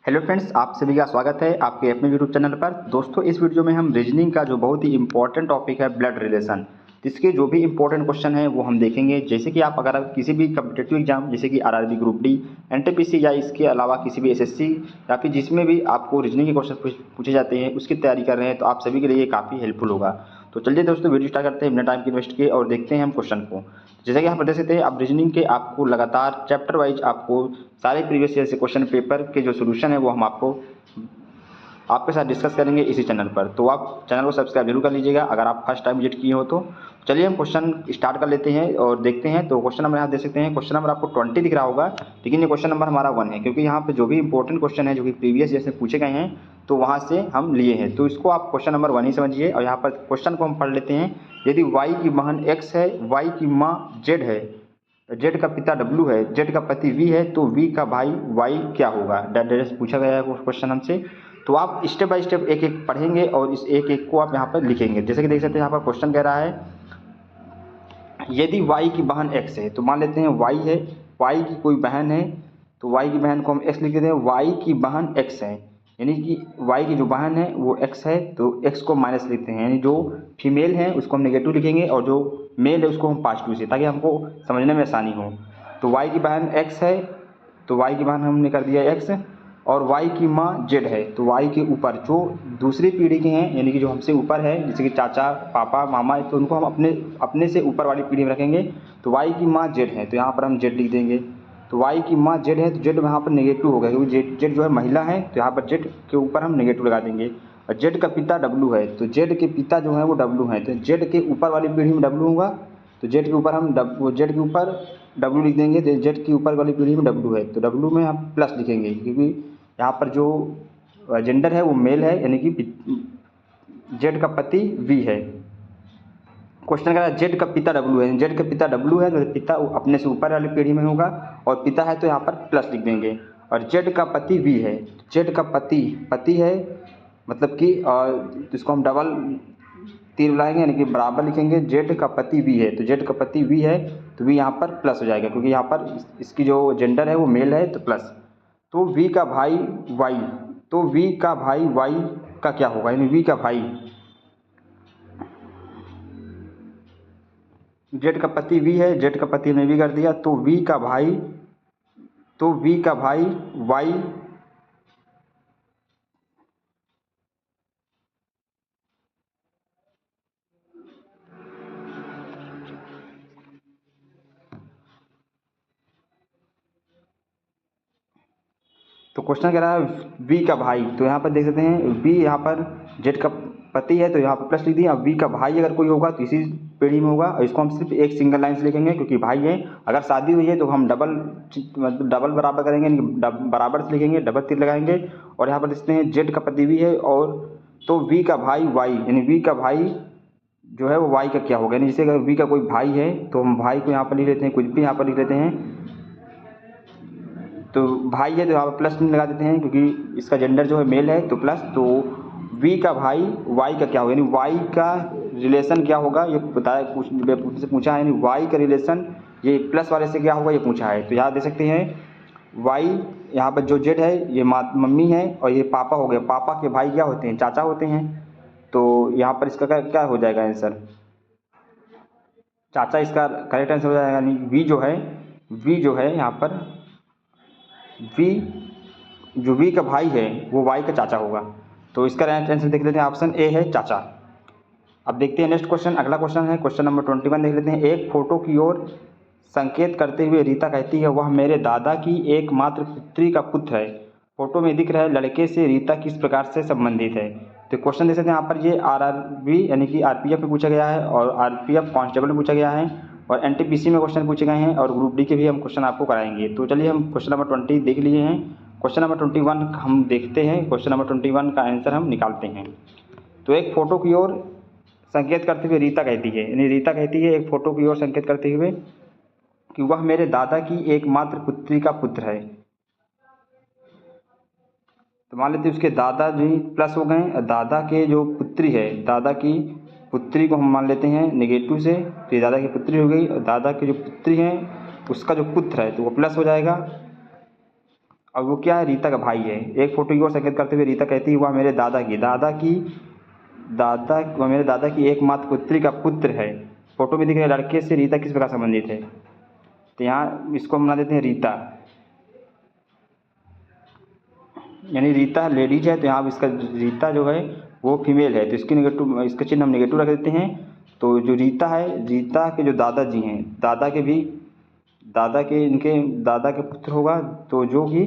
Hello friends, आप सभी का स्वागत है आपके अपने यूट्यूब चैनल पर। दोस्तों, इस वीडियो में हम रीजनिंग का जो बहुत ही इंपॉर्टेंट टॉपिक है ब्लड रिलेशन, इसके जो भी इंपॉर्टेंट क्वेश्चन है वो हम देखेंगे। जैसे कि आप अगर किसी भी कम्पिटेटिव एग्जाम जैसे कि आरआरबी ग्रुप डी, एनटीपीसी या इसके अलावा किसी भी एसएससी या फिर जिसमें भी आपको रीजनिंग के क्वेश्चन पूछे जाते हैं उसकी तैयारी कर रहे हैं तो आप सभी के लिए ये काफ़ी हेल्पफुल होगा। तो चलिए दोस्तों, वीडियो स्टार्ट करते हैं बिना टाइम की इन्वेस्ट किए और देखते हैं हम क्वेश्चन को। जैसा कि यहाँ पर देख सकते हैं, अब रीजनिंग के आपको लगातार चैप्टर वाइज आपको सारे प्रीवियस ईयर से क्वेश्चन पेपर के जो सोल्यूशन है वो हम आपके साथ डिस्कस करेंगे इसी चैनल पर। तो आप चैनल को सब्सक्राइब जरूर कर लीजिएगा अगर आप फर्स्ट टाइम विजिट किए हो तो। चलिए हम क्वेश्चन स्टार्ट कर लेते हैं और देखते हैं। तो क्वेश्चन नंबर यहाँ देख सकते हैं, क्वेश्चन नंबर आपको 20 दिख रहा होगा, लेकिन ये क्वेश्चन नंबर हमारा 1 है क्योंकि यहाँ पे जो भी इंपॉर्टेंट क्वेश्चन है जो कि प्रीवियस ईयर से पूछे गए हैं तो वहाँ से हम लिए हैं। तो इसको आप क्वेश्चन नंबर 1 ही समझिए और यहाँ पर क्वेश्चन को हम पढ़ लेते हैं। यदि वाई की बहन एक्स है, वाई की माँ जेड है, जेड का पिता डब्ल्यू है, जेड का पति वी है, तो वी का भाई वाई क्या होगा। डायरेक्ट पूछा गया है क्वेश्चन हमसे। तो आप स्टेप बाय स्टेप एक एक पढ़ेंगे और इस एक एक को आप यहाँ पर लिखेंगे। जैसे कि देख सकते हैं यहाँ पर क्वेश्चन कह रहा है, यदि y की बहन x है, तो मान लेते हैं y है, y की कोई बहन है तो y की बहन को हम x लिख देते हैं। y की बहन x है यानी कि y की जो बहन है वो x है तो x को माइनस लिखते हैं, यानी जो फीमेल है उसको हम नेगेटिव लिखेंगे और जो मेल है उसको हम पॉजिटिव से, ताकि हमको समझने में आसानी हो। तो y की बहन x है तो y की बहन हमने कर दिया x, और y की माँ z है तो y के ऊपर जो दूसरी पीढ़ी के हैं यानी कि जो हमसे ऊपर है जैसे कि चाचा पापा मामा, तो उनको हम अपने से ऊपर वाली पीढ़ी में रखेंगे। तो y की माँ z है तो यहाँ पर हम z लिख देंगे। तो y की माँ z है तो z यहाँ पर नेगेटिव हो गया क्योंकि z जो है महिला है, तो यहाँ पर z के ऊपर हम नेगेटिव लगा देंगे। और z का पिता w है तो z के पिता जो है वो w है, तो z के ऊपर वाली पीढ़ी में w होगा तो z के ऊपर हम z के ऊपर w लिख देंगे। तो z के ऊपर वाली पीढ़ी में w है तो w में हम प्लस लिखेंगे क्योंकि यहाँ पर जो जेंडर है वो मेल है यानी कि जेड का पति वी है। क्वेश्चन का जेड का पिता डब्ल्यू है, जेड का पिता डब्ल्यू है तो पिता अपने से ऊपर वाली पीढ़ी में होगा और पिता है तो यहाँ पर प्लस लिख देंगे। और जेड का पति वी है, जेड का पति है मतलब कि इसको हम डबल तीर लाएंगे यानी कि बराबर लिखेंगे। जेड का पति वी है तो जेड का पति वी है तो वी यहाँ पर प्लस हो जाएगा क्योंकि यहाँ पर इसकी जो जेंडर है वो मेल है तो प्लस। तो v का भाई y, तो v का भाई y का क्या होगा, यानी v का भाई z का पति v है, z का पति ने v कर दिया तो v का भाई y तो क्वेश्चन कह रहा है वी का भाई, तो यहाँ पर देख सकते हैं वी यहाँ पर जेड का पति है तो यहाँ पर प्लस लिख दिया। वी का भाई अगर कोई होगा तो इसी पीढ़ी में होगा और इसको हम सिर्फ एक सिंगल लाइन से लिखेंगे क्योंकि भाई है। अगर शादी हुई है तो हम डबल बराबर करेंगे, बराबर से लिखेंगे, डबल तीर लगाएंगे। और यहाँ पर देखते हैं जेड का पति वी है और तो वी का भाई वाई, यानी वी का भाई जो है वो वाई का क्या होगा, यानी जैसे अगर वी का कोई भाई है तो हम भाई को यहाँ पर लिख लेते हैं, कुछ भी यहाँ पर लिख लेते हैं। तो भाई है तो यहाँ पर प्लस नहीं लगा देते हैं क्योंकि इसका जेंडर जो है मेल है तो प्लस। तो v का भाई y का क्या होगा, यानी y का रिलेशन क्या होगा ये बताया, पूछने से पूछा है। यानी y का रिलेशन ये प्लस वाले से क्या होगा ये पूछा है। तो यहाँ देख सकते हैं y, यहाँ पर जो z है ये मम्मी है और ये पापा हो गया। पापा के भाई क्या होते हैं, चाचा होते हैं। तो यहाँ पर इसका क्या हो जाएगा आंसर, चाचा इसका करेक्ट आंसर हो जाएगा। यानी v जो है यहाँ पर जो v का भाई है वो y का चाचा होगा। तो इसका राइट आंसर देख लेते हैं, ऑप्शन ए है चाचा। अब देखते हैं नेक्स्ट क्वेश्चन, अगला क्वेश्चन है क्वेश्चन नंबर 21 देख लेते हैं। एक फोटो की ओर संकेत करते हुए रीता कहती है, वह मेरे दादा की एकमात्र पुत्री का पुत्र है। फोटो में दिख रहे लड़के से रीता किस प्रकार से संबंधित है। तो क्वेश्चन देख सकते हैं यहाँ पर ये आरआरबी यानी कि आरपीएफ में पूछा गया है और आरपीएफ कांस्टेबल में पूछा गया है और एनटीपीसी में क्वेश्चन पूछे गए हैं और ग्रुप डी के भी हम क्वेश्चन आपको कराएंगे। तो चलिए हम क्वेश्चन नंबर 20 देख लिए हैं। क्वेश्चन नंबर 21 हम देखते हैं, क्वेश्चन नंबर 21 का आंसर हम निकालते हैं। तो एक फोटो की ओर संकेत करते हुए रीता कहती है, यानी रीता कहती है एक फोटो की ओर संकेत करते हुए कि वह मेरे दादा की एकमात्र पुत्री का पुत्र है। तो मान लेते हैं उसके दादा जी प्लस हो गए, दादा के जो पुत्री है, दादा की पुत्री को हम मान लेते हैं नेगेटिव से, तो ये दादा की पुत्री हो गई और दादा की जो पुत्री है उसका जो पुत्र है तो वो प्लस हो जाएगा। और वो क्या है, रीता का भाई है। एक फोटो की ओर संकेत करते हुए रीता कहती है वह मेरे वह मेरे दादा की एकमात्र पुत्री का पुत्र है। फोटो में दिख रहे लड़के से रीता किस प्रकार संबंधित है? तो यहाँ इसको हम बना देते हैं रीता, यानी रीता लेडीज है, तो यहाँ इसका रीता जो है वो फीमेल है, तो इसकी नेगेटिव, इसका चिन्ह हम नेगेटिव रख देते हैं। तो जो रीता है, रीता के जो दादाजी हैं, इनके दादा के पुत्र होगा, तो जो कि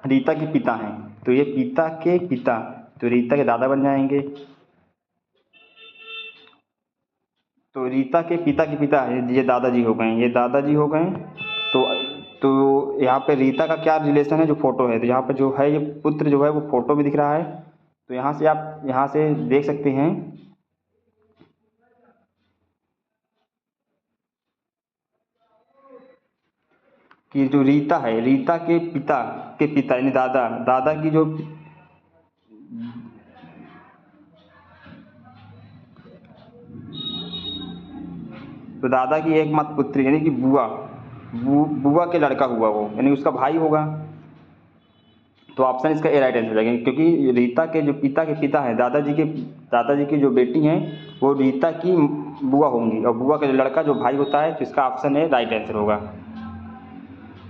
रीता के पिता हैं, तो ये पिता के पिता, तो रीता के दादा बन जाएंगे। तो रीता के पिता ये दादाजी हो गए, तो यहाँ पे रीता का क्या रिलेशन है, जो फोटो है, तो यहाँ पे जो है ये पुत्र जो है वो फोटो में दिख रहा है। तो यहाँ से आप देख सकते हैं कि जो रीता है, रीता के पिता यानी दादा की जो तो दादा की एकमात्र पुत्री यानी कि बुआ के लड़का हुआ वो, यानी उसका भाई होगा। तो ऑप्शन इसका ए राइट आंसर हो जाएगा, क्योंकि रीता के जो पिता हैं, दादाजी की जो बेटी हैं वो रीता की बुआ होंगी, और बुआ का जो लड़का जो भाई होता है, तो इसका ऑप्शन ए राइट आंसर होगा।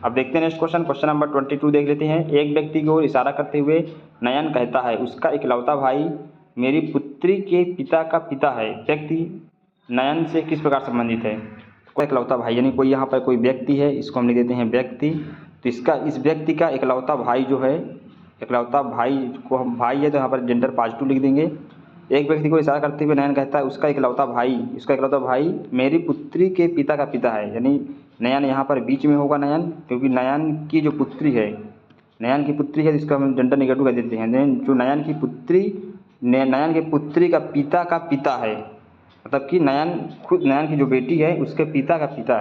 अब देखते हैं नेक्स्ट क्वेश्चन नंबर 22 देख लेते हैं। एक व्यक्ति की ओर इशारा करते हुए नयन कहता है उसका इकलौता भाई मेरी पुत्री के पिता का पिता है। व्यक्ति नयन से किस प्रकार संबंधित है? कोई इकलौता भाई, यानी कोई यहाँ पर कोई व्यक्ति है, इसको हम लिख देते हैं व्यक्ति। तो इस व्यक्ति का इकलौता भाई जो है, इकलौता भाई को हम भाई है तो यहाँ पर जेंडर पॉजिटिव लिख देंगे। एक व्यक्ति को इशारा करते हुए नयन कहता है उसका इकलौता भाई मेरी पुत्री के पिता का पिता है, यानी नयन यहाँ पर बीच में होगा नयन, क्योंकि नयन की पुत्री है तो इसका हम जेंडर नेगेटिव कर देते हैं। जो नयन की पुत्री का पिता है, मतलब कि नयन की जो बेटी है उसके पिता का पिता,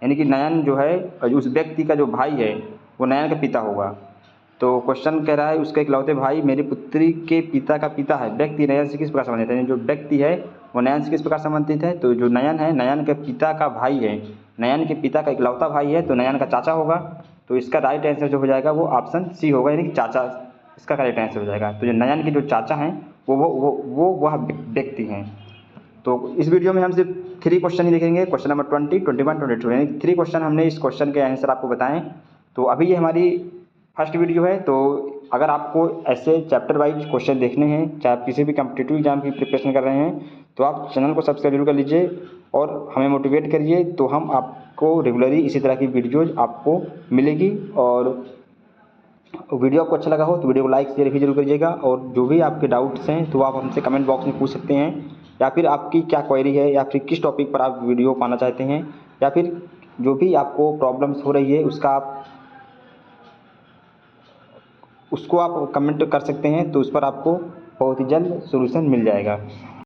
यानी कि नयन जो है उस व्यक्ति का जो भाई है वो नयन का पिता होगा। तो क्वेश्चन कह रहा है उसके इकलौते भाई मेरी पुत्री के पिता का पिता है। व्यक्ति नयन से किस प्रकार संबंधित है? जो व्यक्ति है वो नयन से किस प्रकार संबंधित है? तो जो नयन है, नयन के पिता का भाई है, नयन के पिता का इकलौता भाई है, तो नयन का चाचा होगा। तो इसका राइट आंसर जो हो जाएगा वो ऑप्शन सी होगा, यानी कि चाचा इसका राइट आंसर हो जाएगा। तो जो नयन के जो चाचा हैं वो वह व्यक्ति हैं। तो इस वीडियो में हम सिर्फ 3 क्वेश्चन ही देखेंगे, क्वेश्चन नंबर 20, 21, 22, यानी 3 क्वेश्चन हमने इस क्वेश्चन के आंसर आपको बताएं। तो अभी ये हमारी फर्स्ट वीडियो है, तो अगर आपको ऐसे चैप्टर वाइज क्वेश्चन देखने हैं, चाहे आप किसी भी कॉम्पिटिटिव एग्जाम की प्रिपरेशन कर रहे हैं, तो आप चैनल को सब्सक्राइब जरूर कर लीजिए और हमें मोटिवेट करिए, तो हम आपको रेगुलरली इसी तरह की वीडियोज़ आपको मिलेगी। और वीडियो आपको अच्छा लगा हो तो वीडियो को लाइक शेयर भी जरूर करिएगा, और जो भी आपके डाउट्स हैं तो आप हमसे कमेंट बॉक्स में पूछ सकते हैं, या फिर आपकी क्या क्वेरी है, या फिर किस टॉपिक पर आप वीडियो पाना चाहते हैं, या फिर जो भी आपको प्रॉब्लम्स हो रही है उसको आप कमेंट कर सकते हैं, तो उस पर आपको बहुत ही जल्द सॉल्यूशन मिल जाएगा।